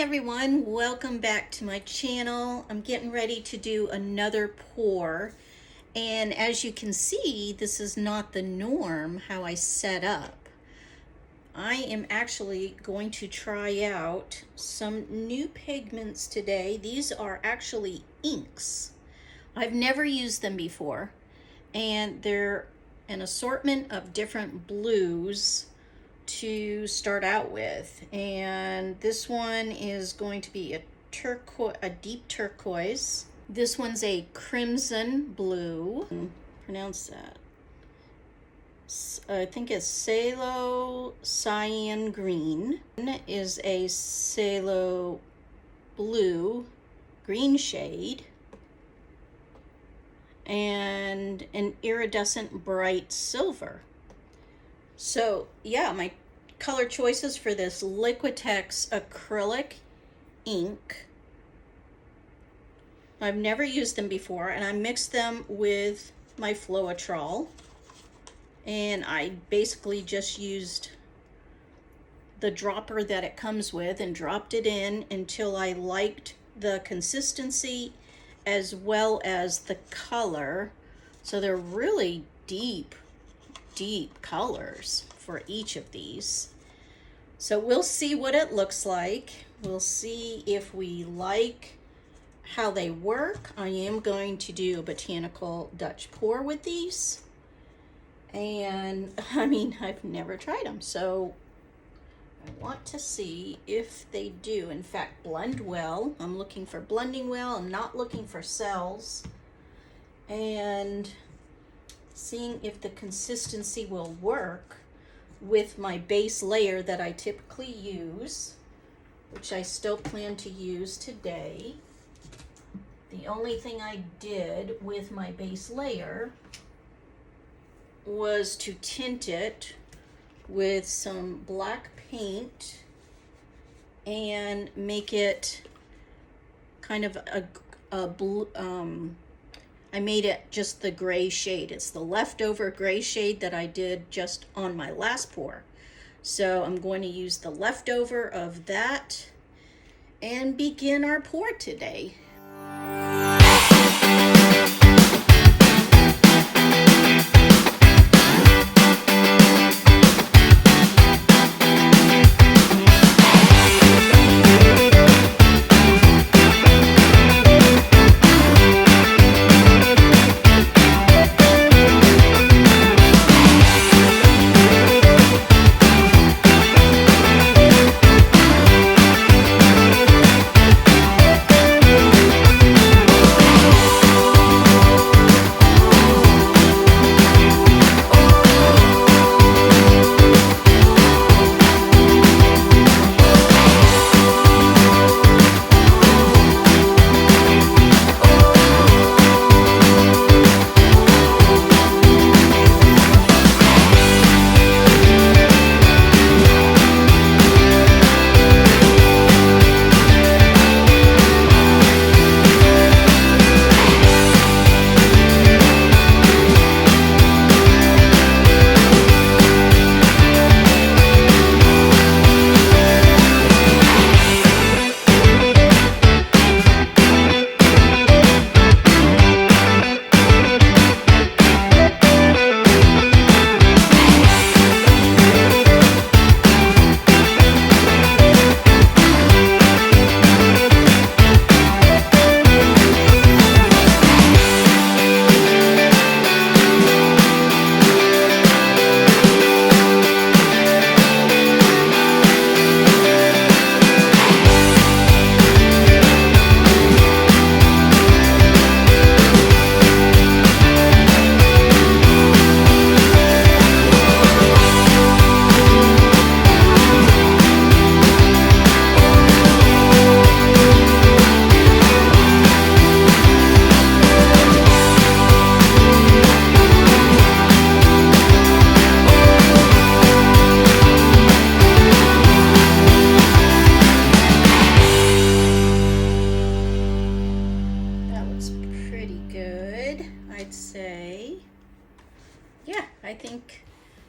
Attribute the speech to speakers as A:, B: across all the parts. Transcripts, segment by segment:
A: everyone, welcome back to my channel. I'm getting ready to do another pour, and as you can see, this is not the norm how I set up. I am actually going to try out some new pigments today. These are actually inks. I've never used them before, and they're an assortment of different blues to start out with, and this one is going to be a deep turquoise. This one's a crimson blue. Pronounce that. I think it's Salo Cyan Green. Is a Salo Blue green shade, and an iridescent bright silver. So yeah, my color choices for this Liquitex acrylic ink. I've never used them before, and I mixed them with my Floetrol, and I basically just used the dropper that it comes with and dropped it in until I liked the consistency as well as the color. So they're really deep colors for each of these. So we'll see what it looks like. We'll see if we like how they work. I am going to do a Botanical Dutch Pour with these, and I mean, I've never tried them, so I want to see if they do in fact blend well. I'm looking for blending well. I'm not looking for cells, and seeing if the consistency will work with my base layer that I typically use, which I still plan to use today. The only thing I did with my base layer was to tint it with some black paint and make it kind of a blue, I made it just the gray shade. It's the leftover gray shade that I did just on my last pour. So I'm going to use the leftover of that and begin our pour today.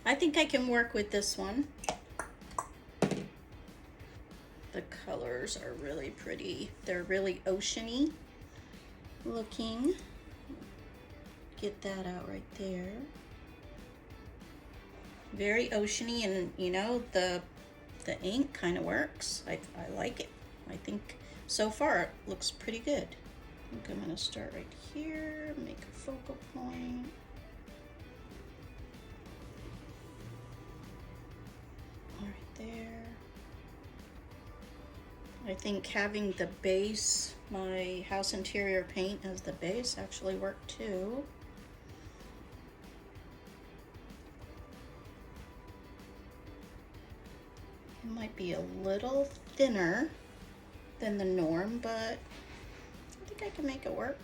A: I think I can work with this one. The colors are really pretty. They're really oceany looking. Get that out right there. Very oceany, and you know, the ink kind of works. I like it. I think so far it looks pretty good. I think I'm gonna start right here, make a focal point. Right there. I think having the base, my house interior paint as the base, actually worked too. It might be a little thinner than the norm, but I think I can make it work.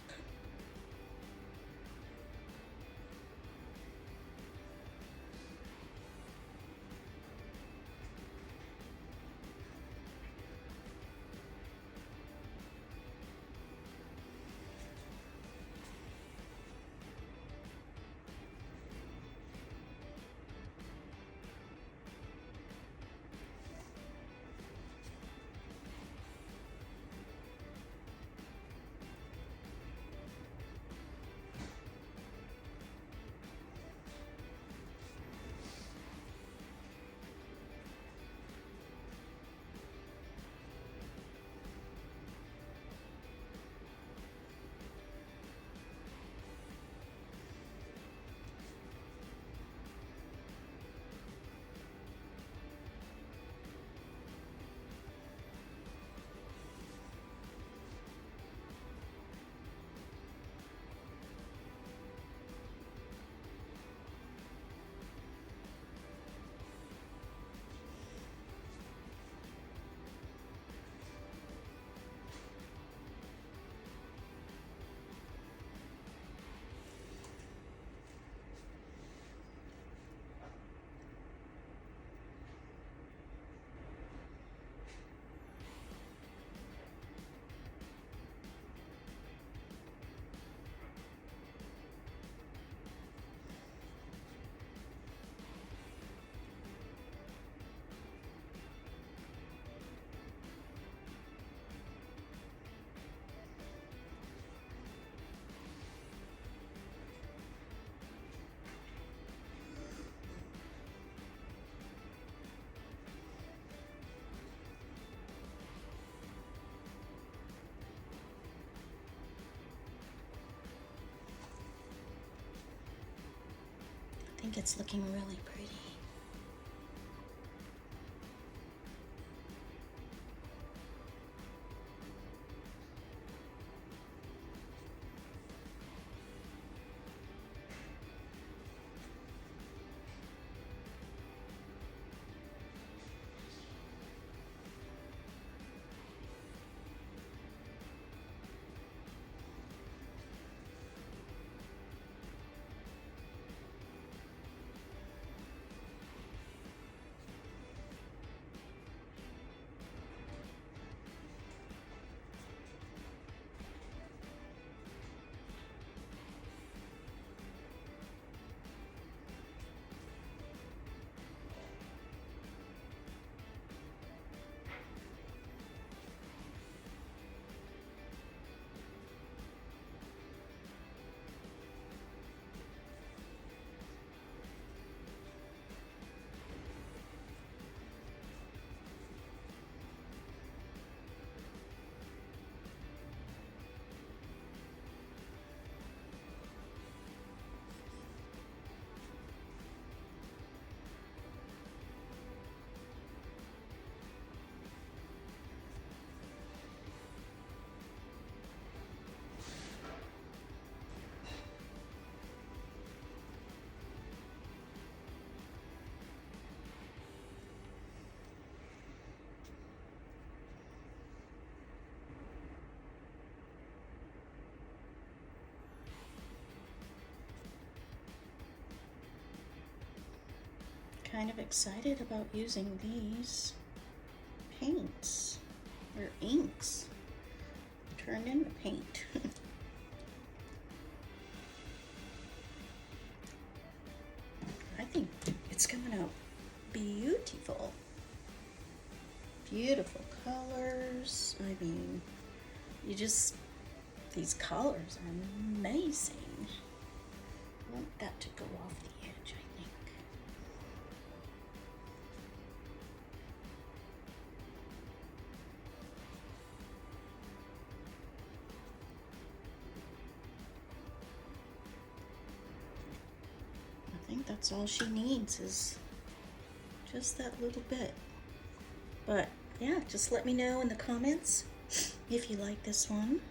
A: I think it's looking really pretty. Kind of excited about using these paints or inks turned into paint. I think it's coming out beautiful. Beautiful colors. I mean, these colors are amazing. I want that to go off the edge, I think. I think that's all she needs is just that little bit. But yeah, just let me know in the comments if you like this one.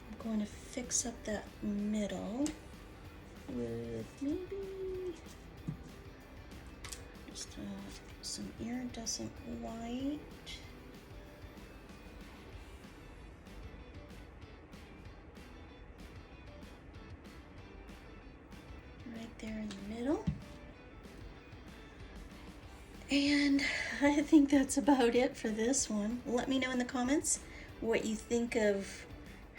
A: I'm going to fix up that middle with maybe just some iridescent white. Right there in the middle. And I think that's about it for this one. Let me know in the comments what you think of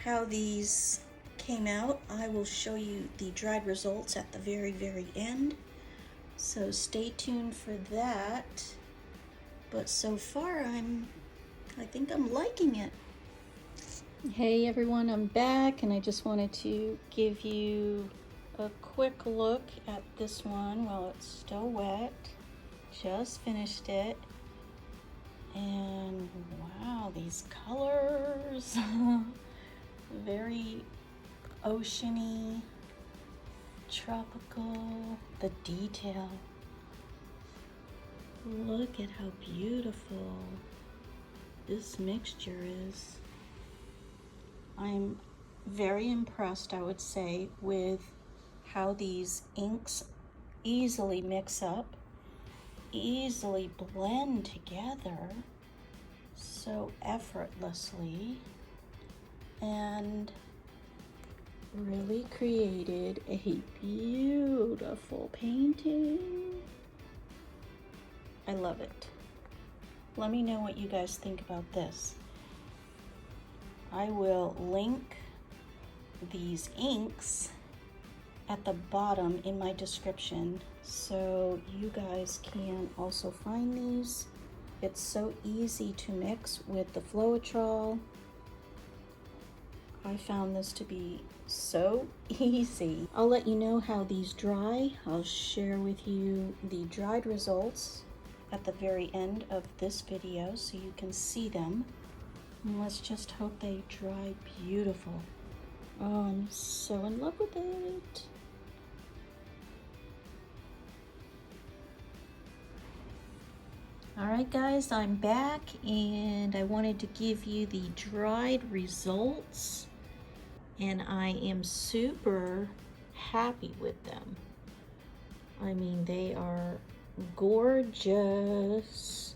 A: how these came out. I will show you the dried results at the very, very end. So stay tuned for that. But so far, I think I'm liking it. Hey everyone, I'm back and I just wanted to give you a quick look at this one while it's still wet. Just finished it. And wow, these colors. Very oceany, tropical, the detail. Look at how beautiful this mixture is. I'm very impressed, I would say, with how these inks easily mix up, easily blend together so effortlessly, and really created a beautiful painting. I love it. Let me know what you guys think about this. I will link these inks at the bottom in my description so you guys can also find these. It's so easy to mix with the Floetrol. I found this to be so easy. I'll let you know how these dry. I'll share with you the dried results at the very end of this video so you can see them. And let's just hope they dry beautiful. Oh, I'm so in love with it. All right, guys, I'm back and I wanted to give you the dried results, and I am super happy with them. I mean, they are gorgeous.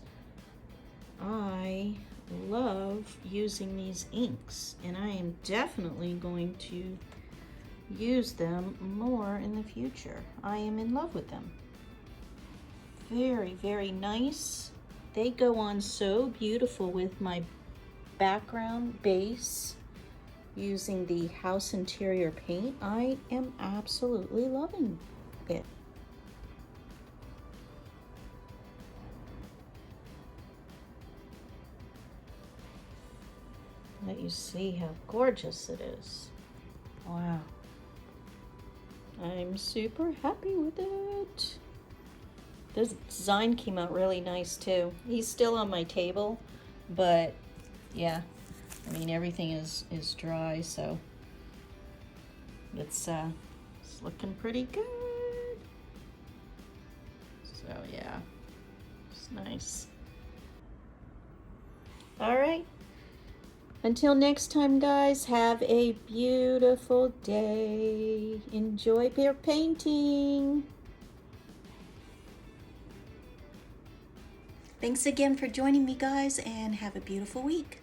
A: I love using these inks, and I am definitely going to use them more in the future. I am in love with them. Very, very nice. They go on so beautiful with my background base using the house interior paint. I am absolutely loving it. Let you see how gorgeous it is. Wow. I'm super happy with it. This design came out really nice too. He's still on my table, but yeah, I mean everything is dry, so it's looking pretty good. So yeah, it's nice. All right. Until next time, guys, have a beautiful day. Enjoy your painting. Thanks again for joining me, guys, and have a beautiful week.